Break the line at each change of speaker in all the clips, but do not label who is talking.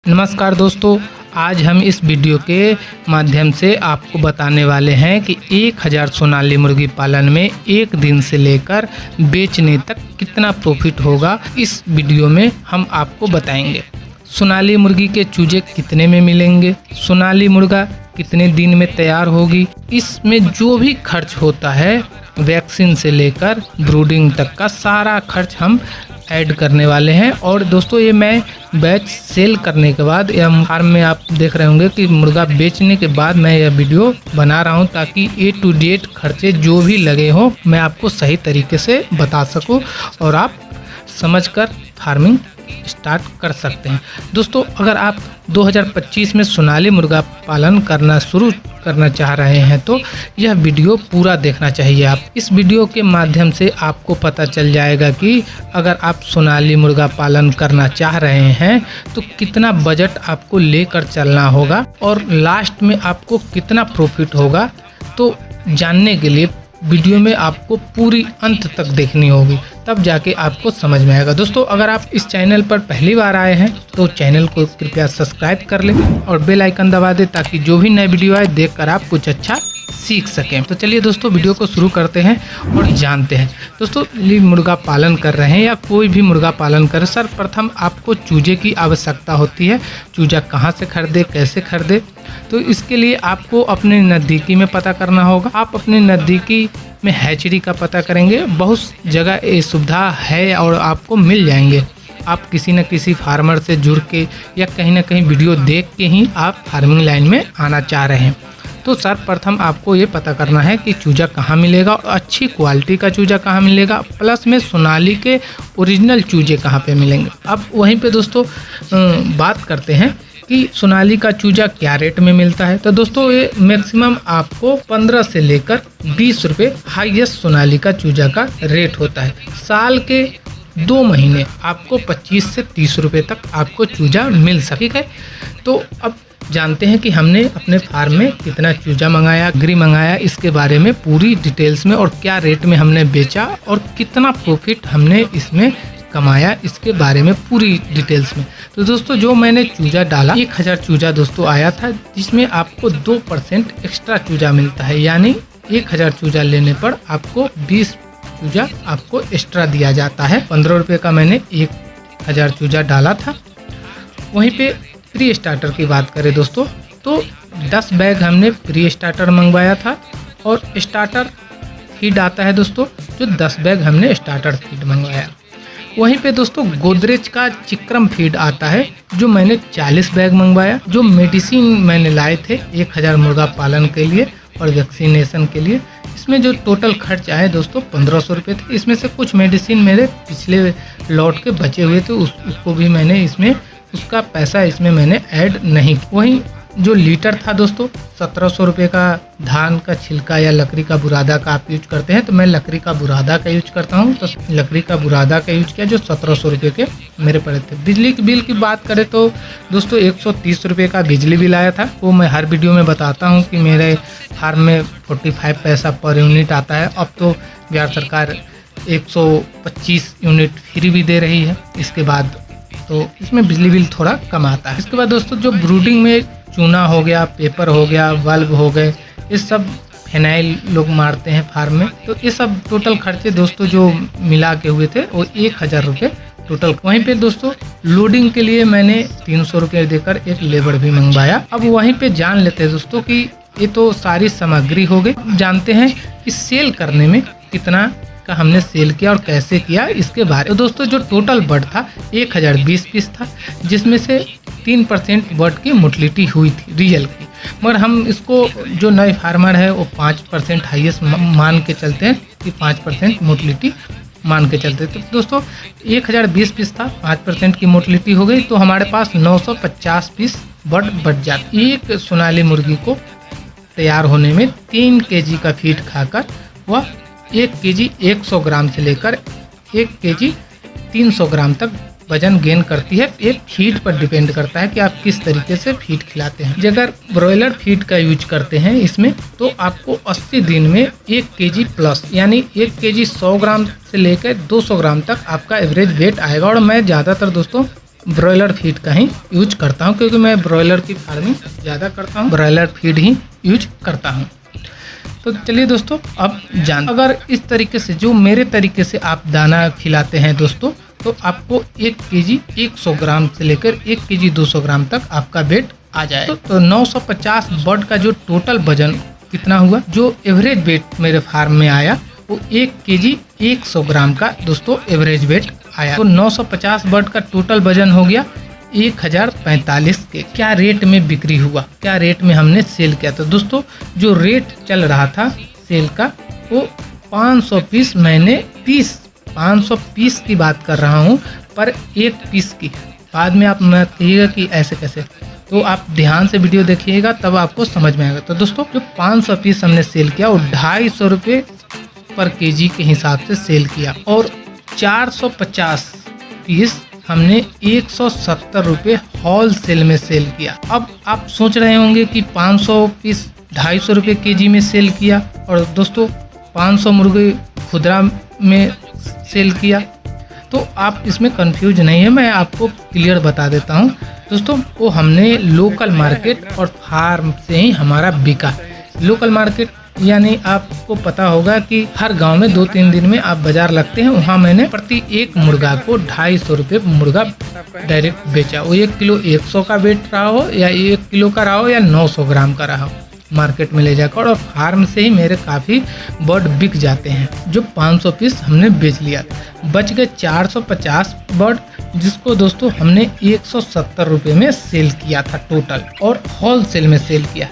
नमस्कार दोस्तों, आज हम इस वीडियो के माध्यम से आपको बताने वाले हैं कि 1000 सोनाली मुर्गी पालन में एक दिन से लेकर बेचने तक कितना प्रॉफिट होगा। इस वीडियो में हम आपको बताएंगे सोनाली मुर्गी के चूजे कितने में मिलेंगे, सोनाली मुर्गा कितने दिन में तैयार होगी, इसमें जो भी खर्च होता है वैक्सीन से लेकर ब्रूडिंग तक का सारा खर्च हम ऐड करने वाले हैं। और दोस्तों ये मैं बैच सेल करने के बाद या फार्म में आप देख रहे होंगे कि मुर्गा बेचने के बाद मैं यह वीडियो बना रहा हूं ताकि A to Z खर्चे जो भी लगे हों मैं आपको सही तरीके से बता सकूं और आप समझकर फार्मिंग स्टार्ट कर सकते हैं। दोस्तों अगर आप 2025 में सोनाली मुर्गा पालन करना शुरू करना चाह रहे हैं तो यह वीडियो पूरा देखना चाहिए। आप इस वीडियो के माध्यम से आपको पता चल जाएगा कि अगर आप सोनाली मुर्गा पालन करना चाह रहे हैं तो कितना बजट आपको लेकर चलना होगा और लास्ट में आपको कितना प्रॉफिट होगा। तो जानने के लिए वीडियो में आपको पूरी अंत तक देखनी होगी, तब जाके आपको समझ में आएगा। दोस्तों अगर आप इस चैनल पर पहली बार आए हैं तो चैनल को कृपया सब्सक्राइब कर लें और बेल आइकन दबा दें ताकि जो भी नए वीडियो आए देखकर आप कुछ अच्छा सीख सकें। तो चलिए दोस्तों वीडियो को शुरू करते हैं और जानते हैं। दोस्तों मुर्गा पालन कर रहे हैं या कोई भी मुर्गा पालन कर, सर्वप्रथम आपको चूजे की आवश्यकता होती है। चूजा कहाँ से खरीदे, कैसे खरीदे, तो इसके लिए आपको अपने नज़दीकी में पता करना होगा। आप अपने नज़दीकी में हैचरी का पता करेंगे, बहुत जगह ये सुविधा है और आपको मिल जाएंगे। आप किसी न किसी फार्मर से जुड़ के या कहीं ना कहीं वीडियो देख के ही आप फार्मिंग लाइन में आना चाह रहे हैं। तो सर्वप्रथम आपको ये पता करना है कि चूजा कहाँ मिलेगा और अच्छी क्वालिटी का चूजा कहाँ मिलेगा, प्लस में सोनाली के ओरिजिनल चूजे कहाँ पे मिलेंगे। अब वहीं पे दोस्तों बात करते हैं कि सोनाली का चूजा क्या रेट में मिलता है। तो दोस्तों ये मैक्सिमम आपको 15 से लेकर 20 रुपये हाईएस्ट सोनाली का चूजा का रेट होता है। साल के 2 महीने आपको 25 से 30 रुपये तक आपको चूजा मिल सके। तो अब जानते हैं कि हमने अपने फार्म में कितना चूजा मंगाया, गरी मंगाया, इसके बारे में पूरी डिटेल्स में और क्या रेट में हमने बेचा और कितना प्रॉफिट हमने इसमें कमाया, इसके बारे में पूरी डिटेल्स में। तो दोस्तों जो मैंने चूजा डाला 1000 चूजा दोस्तों आया था, जिसमें आपको 2% एक्स्ट्रा चूजा मिलता है, यानी 1000 चूजा लेने पर आपको 20 चूजा आपको एक्स्ट्रा दिया जाता है। 15 रुपये का मैंने 1000 चूजा डाला था। वहीं पे प्री स्टार्टर की बात करें दोस्तों तो 10 बैग हमने प्री स्टार्टर मंगवाया था और स्टार्टर फीड आता है दोस्तों, जो 10 बैग हमने स्टार्टर फीड मंगवाया। वहीं पे दोस्तों गोदरेज का चिक्रम फीड आता है जो मैंने 40 बैग मंगवाया। जो मेडिसिन मैंने लाए थे 1000 मुर्गा पालन के लिए और वैक्सीनेशन के लिए, इसमें जो टोटल खर्च आए दोस्तों 1500 रुपये थे। इसमें से कुछ मेडिसिन मेरे पिछले लॉट के बचे हुए थे, उसको भी मैंने इसमें उसका पैसा इसमें मैंने ऐड नहीं। वहीं जो लीटर था दोस्तों 1700 रुपये का धान का छिलका या लकड़ी का बुरादा का आप यूज करते हैं तो मैं लकड़ी का बुरादा का यूज करता हूं, तो लकड़ी का बुरादा का यूज किया जो 1700 रुपये के मेरे पड़े थे। बिजली के बिल की बात करें तो दोस्तों 130 रुपये का बिजली बिल आया था। वो मैं हर वीडियो में बताता हूँ कि मेरे फार्म में 45 पैसा पर यूनिट आता है। अब तो बिहार सरकार 125 यूनिट फ्री भी दे रही है, इसके बाद तो इसमें बिजली बिल थोड़ा कम आता है। इसके बाद दोस्तों जो ब्रूडिंग में चूना हो गया, पेपर हो गया, बल्ब हो गए, ये सब फिनाइल लोग मारते हैं फार्म में, तो ये सब टोटल खर्चे दोस्तों जो मिला के हुए थे वो 1000 रुपये टोटल। वहीं पे दोस्तों लोडिंग के लिए मैंने 300 रुपये देकर एक लेबर भी मंगवाया। अब वहीं पे जान लेते हैं दोस्तों कि ये तो सारी सामग्री हो गई। जानते हैं कि सेल करने में कितना का हमने सेल किया और कैसे किया इसके बारे में। तो दोस्तों जो टोटल बर्ड था 1020 पीस था, जिसमें से 3% बर्ड की मोटिलिटी हुई थी रियल की, मगर हम इसको जो नए फार्मर है वो 5% हाईएस्ट मान के चलते हैं कि 5% मोटिलिटी मान के चलते। तो दोस्तों 1020 पीस था, 5% की मोटिलिटी हो गई तो हमारे पास 950 पीस बर्ड बच जाते। एक सोनाली मुर्गी को तैयार होने में 3 kg का फीड खाकर वह 1 kg 100 ग्राम से लेकर 1 kg 300 ग्राम तक वजन गेन करती है। ये फीड पर डिपेंड करता है कि आप किस तरीके से फीड खिलाते हैं। अगर ब्रॉयलर फीड का यूज करते हैं इसमें तो आपको 80 दिन में 1 kg प्लस यानी 1 kg 100 ग्राम से लेकर 200 ग्राम तक आपका एवरेज वेट आएगा। और मैं ज़्यादातर दोस्तों ब्रॉयलर फीड का ही यूज करता हूँ, क्योंकि मैं ब्रॉयलर की फार्मिंग ज़्यादा करता हूँ, ब्रॉयलर फीड ही यूज करता हूँ। तो चलिए दोस्तों, अब अगर इस तरीके से जो मेरे तरीके से आप दाना खिलाते हैं दोस्तों, तो आपको 1 केजी 100 ग्राम से लेकर 1 केजी 200 ग्राम तक आपका वेट आ जाए। तो 950 बर्ड का जो टोटल वजन कितना हुआ, जो एवरेज वेट मेरे फार्म में आया वो 1 केजी 100 ग्राम का दोस्तों एवरेज वेट आया। तो 950 बर्ड का टोटल वजन हो गया 1045 के। क्या रेट में बिक्री हुआ, क्या रेट में हमने सेल किया? तो दोस्तों जो रेट चल रहा था सेल का वो 500 पीस, मैंने 500 पीस की बात कर रहा हूँ, पर 1 पीस की। बाद में आप मत कहिएगा कि ऐसे कैसे, तो आप ध्यान से वीडियो देखिएगा तब आपको समझ में आएगा। तो दोस्तों जो 500 पीस हमने सेल किया वो 250 रुपये पर केजी के हिसाब से सेल किया, और 450 पीस हमने 170 रुपये होल सेल में सेल किया। अब आप सोच रहे होंगे कि 500 पीस 250 रुपये केजी में सेल किया, और दोस्तों 500 मुर्गे खुदरा में सेल किया, तो आप इसमें कंफ्यूज नहीं है, मैं आपको क्लियर बता देता हूं दोस्तों। वो हमने लोकल मार्केट और फार्म से ही हमारा बिका। लोकल मार्केट यानी आपको पता होगा कि हर गांव में 2-3 दिन में आप बाजार लगते हैं, वहां मैंने प्रति एक मुर्गा को 250 रुपये मुर्गा डायरेक्ट बेचा। वो 1 किलो 100 का वेट रहा हो या 1 किलो का रहा हो या 900 ग्राम का रहा हो, मार्केट में ले जाकर, और फार्म से ही मेरे काफ़ी बर्ड बिक जाते हैं। जो 500 पीस हमने बेच लिया, बच गए 450 बर्ड, जिसको दोस्तों हमने 170 रुपये में सेल किया था टोटल, और होल सेल में सेल किया।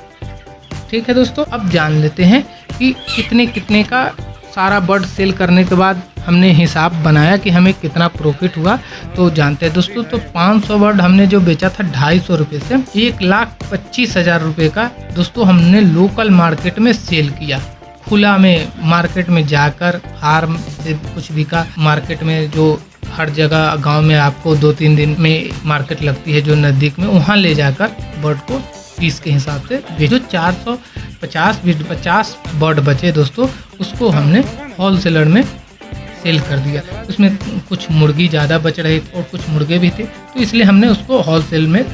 ठीक है दोस्तों, अब जान लेते हैं कि कितने का सारा बर्ड सेल करने के बाद हमने हिसाब बनाया कि हमें कितना प्रॉफिट हुआ। तो जानते हैं दोस्तों, तो 500 बर्ड हमने जो बेचा था 250 रुपये से, 1,25,000 रुपये का दोस्तों हमने लोकल मार्केट में सेल किया। खुला में मार्केट में जाकर फार्म से कुछ बिका, मार्केट में जो हर जगह गांव में आपको 2-3 दिन में मार्केट लगती है जो नज़दीक में, वहां ले जाकर बर्ड को पीस के हिसाब से जो 450 बर्ड बचे दोस्तों, उसको हमने होलसेलर में सेल कर दिया। उसमें कुछ मुर्गी ज़्यादा बच रहे और कुछ मुर्गे भी थे, तो इसलिए हमने उसको होलसेल में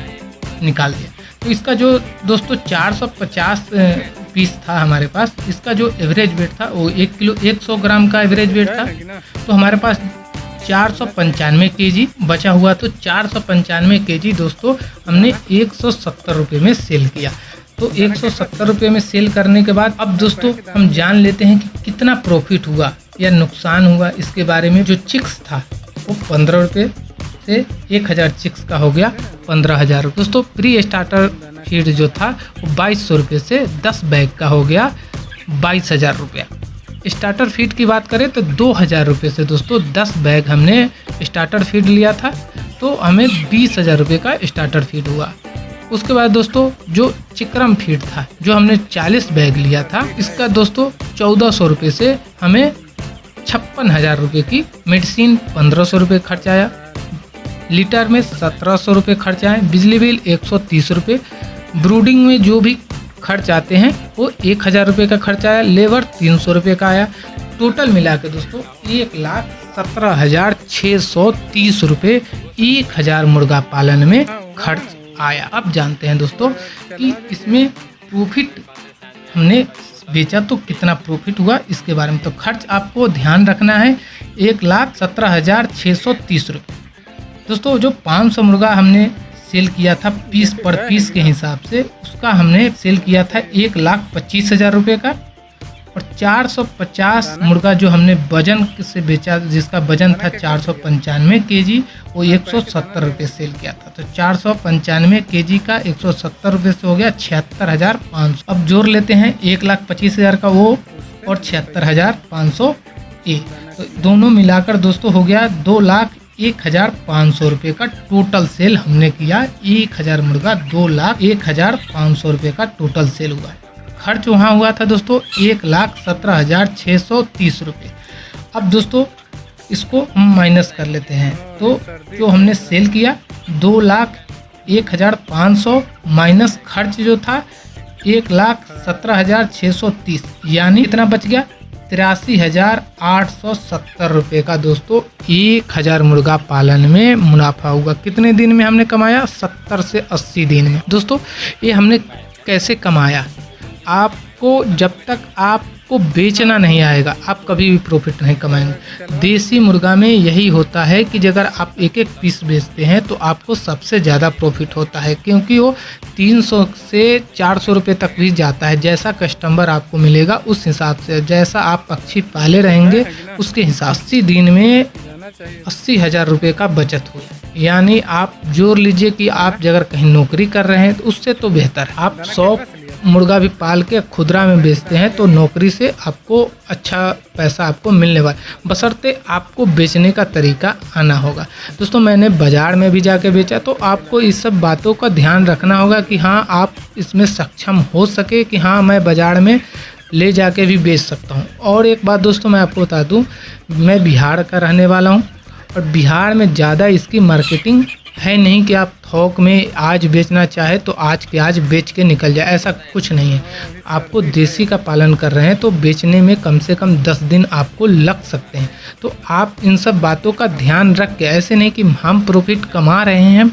निकाल दिया। तो इसका जो दोस्तों 450 पीस था हमारे पास, इसका जो एवरेज वेट था वो 1 किलो 100 ग्राम का एवरेज वेट था। तो हमारे पास 495 केजी बचा हुआ, तो 495 केजी दोस्तों हमने 170 रुपये में सेल किया। तो 170 रुपये में सेल करने के बाद अब दोस्तों हम जान लेते हैं कि कितना प्रॉफिट हुआ या नुकसान हुआ। इसके बारे में जो चिक्स था वो 15 रुपये से 1000 चिक्स का हो गया 15,000 रुपये। दोस्तों प्री स्टार्टर फीड जो था वो 2200 रुपये से 10 बैग का हो गया 22,000 रुपया। स्टार्टर फीड की बात करें तो 2,000 रुपये से दोस्तों 10 बैग हमने स्टार्टर फीड लिया था, तो हमें 20,000 रुपये का स्टार्टर फीड हुआ। उसके बाद दोस्तों जो चिक्रम फीड था जो हमने 40 बैग लिया था, इसका दोस्तों 1400 रुपये से हमें 56,000 रुपये की मेडिसिन, 1500 रुपये खर्च आया, लीटर में 1700 रुपये खर्च आए, बिजली बिल 130 रुपये, ब्रूडिंग में जो भी खर्च आते हैं वो 1000 रुपये का खर्च आया, लेबर 300 रुपये का आया। टोटल मिला के दोस्तों 1,17,630 रुपये 1000 मुर्गा पालन में खर्च आया। अब जानते हैं दोस्तों कि इसमें प्रॉफिट हमने बेचा तो कितना प्रॉफिट हुआ इसके बारे में। तो खर्च आपको ध्यान रखना है 1,17,630 रुपये। दोस्तों जो 500 मुर्गा हमने सेल किया था पीस पर पीस के हिसाब से, उसका हमने सेल किया था 1,25,000 रुपये का, और 450 मुर्गा जो हमने वजन से बेचा जिसका वजन था 495 केजी, वो 170 रुपये सेल किया था। तो 495 केजी का 170 रुपये से हो गया 76,500। अब जोड़ लेते हैं 1,25,000 का वो और 76,500 ये, तो दोनों मिलाकर दोस्तों हो गया 2,01,500 रुपये का टोटल सेल हमने किया। 1000 मुर्गा 2,01,500 रुपये का टोटल सेल हुआ है। खर्च वहाँ हुआ था दोस्तों 1,17,630 रुपये। अब दोस्तों इसको हम माइनस कर लेते हैं, तो जो हमने सेल किया 2,01,500 माइनस खर्च जो था 1,17,630, यानी कितना बच गया 83,870 रुपये का दोस्तों 1000 मुर्गा पालन में मुनाफा होगा। कितने दिन में हमने कमाया? 70 से 80 दिन में। दोस्तों ये हमने कैसे कमाया? आपको जब तक आपको बेचना नहीं आएगा आप कभी भी प्रॉफिट नहीं कमाएंगे। देसी मुर्गा में यही होता है कि अगर आप एक एक पीस बेचते हैं तो आपको सबसे ज़्यादा प्रॉफिट होता है, क्योंकि वो 300 से 400 रुपये तक भी जाता है। जैसा कस्टमर आपको मिलेगा उस हिसाब से, जैसा आप पक्षी पाले रहेंगे उसके हिसाब से 80 दिन में 80,000 रुपये का बचत हुई। यानी आप जोड़ लीजिए कि आप अगर कहीं नौकरी कर रहे हैं तो उससे तो बेहतर है आप 100 मुर्गा भी पाल के खुदरा में बेचते हैं तो नौकरी से आपको अच्छा पैसा आपको मिलने वाला, बशर्ते आपको बेचने का तरीका आना होगा। दोस्तों मैंने बाज़ार में भी जाके बेचा तो आपको इस सब बातों का ध्यान रखना होगा कि हाँ आप इसमें सक्षम हो सके कि हाँ मैं बाज़ार में ले जाके भी बेच सकता हूँ। और एक बात दोस्तों मैं आपको बता दूँ, मैं बिहार का रहने वाला हूँ और बिहार में ज़्यादा इसकी मार्केटिंग है नहीं कि आप थोक में आज बेचना चाहे तो आज के आज बेच के निकल जाए, ऐसा कुछ नहीं है। आपको देसी का पालन कर रहे हैं तो बेचने में कम से कम 10 दिन आपको लग सकते हैं। तो आप इन सब बातों का ध्यान रख के, ऐसे नहीं कि हम प्रॉफिट कमा रहे हैं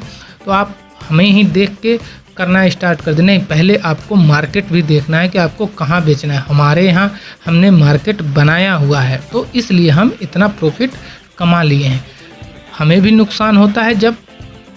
तो आप हमें ही देख के करना स्टार्ट कर दें। नहीं, पहले आपको मार्केट भी देखना है कि आपको कहाँ बेचना है। हमारे यहाँ हमने मार्केट बनाया हुआ है तो इसलिए हम इतना प्रॉफिट कमा लिए हैं। हमें भी नुकसान होता है जब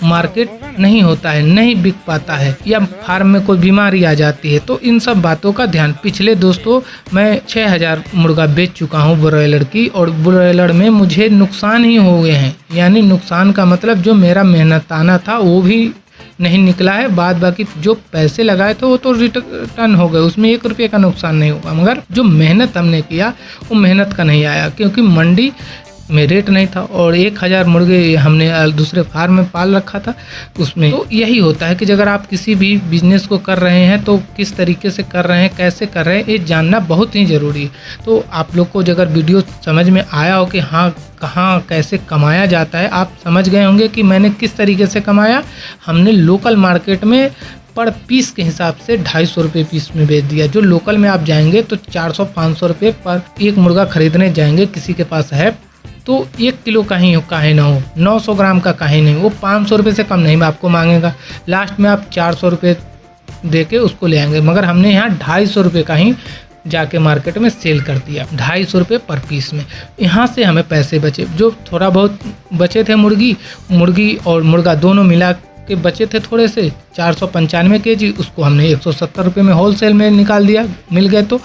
मार्केट नहीं होता है, नहीं बिक पाता है या फार्म में कोई बीमारी आ जाती है, तो इन सब बातों का ध्यान। पिछले दोस्तों मैं 6000 मुर्गा बेच चुका हूँ ब्रॉयलर की, और ब्रॉयलर में मुझे नुकसान ही हो गए हैं। यानी नुकसान का मतलब जो मेरा मेहनताना था वो भी नहीं निकला है, बाद बाकी जो पैसे लगाए थे वो तो रिटर्न हो गए, उसमें 1 रुपये का नुकसान नहीं हुआ। मगर जो मेहनत हमने किया वो मेहनत का नहीं आया, क्योंकि मंडी में रेट नहीं था और 1000 मुर्गे हमने दूसरे फार्म में पाल रखा था उसमें। तो यही होता है कि अगर आप किसी भी बिजनेस को कर रहे हैं तो किस तरीके से कर रहे हैं, कैसे कर रहे हैं, ये जानना बहुत ही ज़रूरी है। तो आप लोग को अगर वीडियो समझ में आया हो कि हाँ कहाँ कैसे कमाया जाता है, आप समझ गए होंगे कि मैंने किस तरीके से कमाया। हमने लोकल मार्केट में पर पीस के हिसाब से 250 रुपये पीस में बेच दिया। जो लोकल में आप जाएंगे तो 400-500 रुपये पर एक मुर्गा खरीदने जाएंगे, किसी के पास है तो 1 किलो काहे ना हो, 900 ग्राम का काहे नहीं, वो 500 रुपये से कम नहीं में आपको मांगेगा। लास्ट में आप 400 रुपये दे के उसको ले आएंगे। मगर हमने यहाँ 250 रुपये का ही जाके मार्केट में सेल कर दिया, 250 रुपये पर पीस में। यहाँ से हमें पैसे बचे, जो थोड़ा बहुत बचे थे मुर्गी और मुर्गा दोनों मिला के बचे थे थोड़े से 495 kg, उसको हमने 170 रुपये में होलसेल में निकाल दिया, मिल गए। तो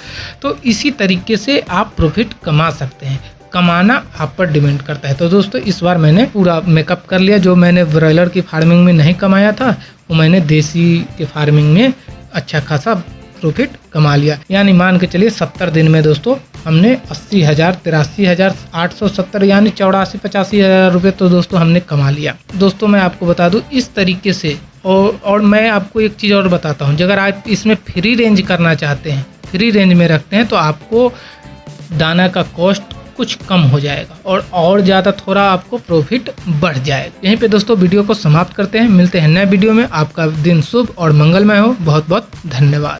इसी तरीके से आप प्रॉफिट कमा सकते हैं। कमाना आप पर डिपेंड करता है। तो दोस्तों इस बार मैंने पूरा मेकअप कर लिया, जो मैंने ब्रॉयलर की फार्मिंग में नहीं कमाया था वो मैंने देसी के फार्मिंग में अच्छा खासा प्रॉफिट कमा लिया। यानी मान के चलिए 70 दिन में दोस्तों हमने 80,000 83,870 यानी 84-85 हज़ार रुपये तो दोस्तों हमने कमा लिया। दोस्तों मैं आपको बता दूं इस तरीके से, और मैं आपको एक चीज़ और बताता हूं, अगर आप इसमें फ्री रेंज करना चाहते हैं, फ्री रेंज में रखते हैं तो आपको दाना का कॉस्ट कुछ कम हो जाएगा और ज़्यादा थोड़ा आपको प्रॉफिट बढ़ जाएगा। यहीं पे दोस्तों वीडियो को समाप्त करते हैं, मिलते हैं नए वीडियो में। आपका दिन शुभ और मंगलमय हो। बहुत बहुत धन्यवाद।